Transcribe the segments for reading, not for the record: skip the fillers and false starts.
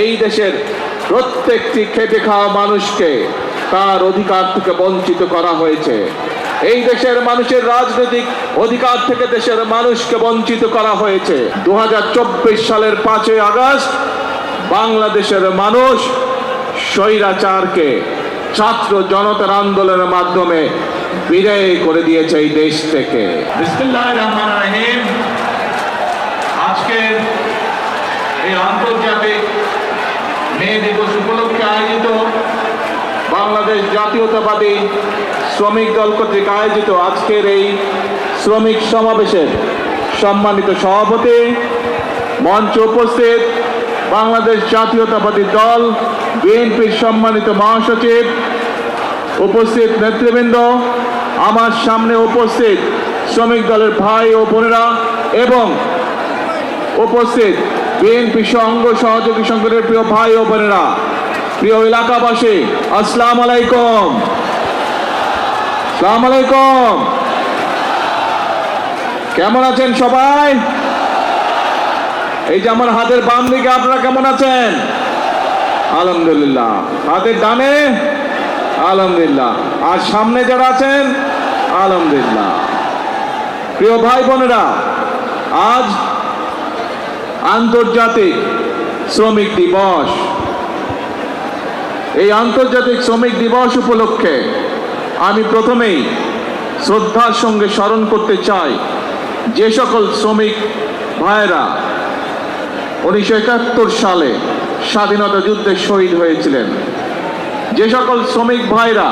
এই দেশের প্রত্যেকটি খেটে খাওয়া মানুষকে তার অধিকার থেকে বঞ্চিত করা হয়েছে। এই দেশের মানুষের রাজনৈতিক অধিকার থেকে দেশের মানুষকে বঞ্চিত করা হয়েছে। 2024 সালের 5ই আগস্ট বাংলাদেশের মানুষ স্বৈরাচারকে ছাত্র জনতার আন্দোলনের মাধ্যমে বিদায় করে দিয়েছে এই দেশ থেকে। বিসমিল্লাহির রহমানির রহিম। আজকের এই আন্তর্জাতিক মে দিবস উপলক্ষে আয়োজিত বাংলাদেশ জাতীয়তাবাদী শ্রমিক দল কর্তৃক আয়োজিত আজকের এই শ্রমিক সমাবেশের সম্মানিত সভাপতি, মঞ্চে উপস্থিত বাংলাদেশ জাতীয়তাবাদী দল বিএনপির সম্মানিত মহাসচিব, উপস্থিত নেতৃবৃন্দ, আমার সামনে উপস্থিত শ্রমিক দলের ভাই ও বোনেরা এবং উপস্থিত বিএনপি অঙ্গ সহযোগী সংগঠনের প্রিয় ভাই ও বোনেরা, প্রিয় এলাকাবাসী, আসসালামু আলাইকুম। আসসালামু আলাইকুম। কেমন আছেন সবাই? এই যে আমার হাতের বাম দিকে আপনারা কেমন আছেন? আলহামদুলিল্লাহ। হাতের ডানে আলহামদুলিল্লাহ। আর সামনে যারা আছেন আলহামদুলিল্লাহ। প্রিয় ভাই বোনেরা, আজ আন্তর্জাতিক শ্রমিক দিবস। এই আন্তর্জাতিক শ্রমিক দিবস উপলক্ষে আমি প্রথমেই শ্রদ্ধার সঙ্গে স্মরণ করতে চাই যে সকল শ্রমিক ভাইয়েরা 1971 সালে স্বাধীনতা যুদ্ধে শহীদ হয়েছিলেন, যে সকল শ্রমিক ভাইরা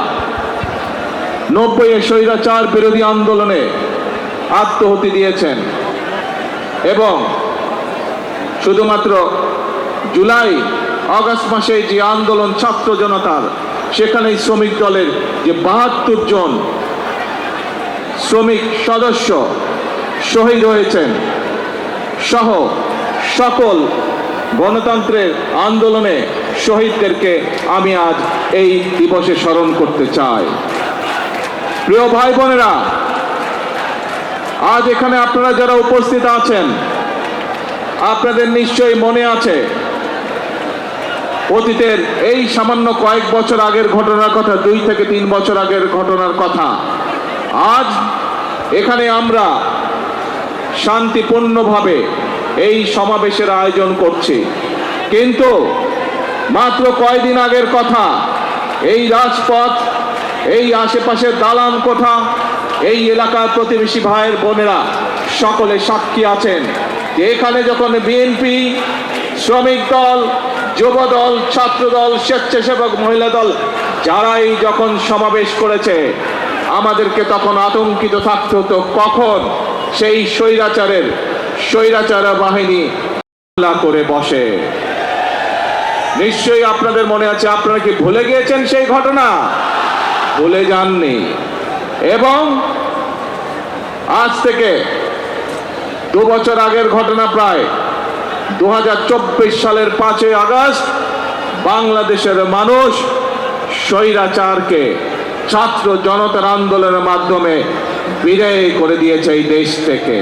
90-এ স্বৈরাচার বিরোধী আন্দোলনে আত্মহতি দিয়েছেন এবং শুধুমাত্র জুলাই আগস্ট মাসে যে আন্দোলন ছাত্র জনতার, সেখানে শ্রমিক দলের যে 72 জন শ্রমিক সদস্য শহীদ হয়েছেন সহ সকল গণতন্ত্রের আন্দোলনে শহীদদেরকে আমি আজ এই দিবসে স্মরণ করতে চাই। প্রিয় ভাই বোনেরা, আজ এখানে আপনারা যারা উপস্থিত আছেন, আপনাদের নিশ্চয়ই মনে আছে অতীতের এই সামান্য কয়েক বছর আগের ঘটনার কথা, 2 থেকে 3 বছর আগের ঘটনার কথা। আজ এখানে আমরা শান্তিপূর্ণভাবে এই সমাবেশের আয়োজন করছি, কিন্তু মাত্র কয়েকদিন আগের কথা, এই রাজপথ, এই আশেপাশের দালান কোঠা, এই এলাকার প্রতিবেশী ভাইয়ের বোনেরা সকলে সাক্ষী আছেন যে এখানে যখন বিএনপি, শ্রমিক দল, যুব দল, ছাত্র দল, স্বেচ্ছাসেবক মহিলা দল যারাই যখন সমাবেশ করেছে, আমাদেরকে তখন আতঙ্কিত থাকতে হতো কখন সেই স্বৈরাচার বাহিনী হামলা করে বসে। নিশ্চয়ই আপনাদের মনে আছে। আপনারা কি ভুলে গিয়েছেন সেই ঘটনা? ভুলে যাননি। এবং আজ থেকে 2 বছর আগের ঘটনা, প্রায় 2024 সালের 5ই আগস্ট বাংলাদেশের মানুষ স্বৈরাচারকে ছাত্র জনতার আন্দোলনের মাধ্যমে বিদায় করে দিয়েছে এই দেশ থেকে।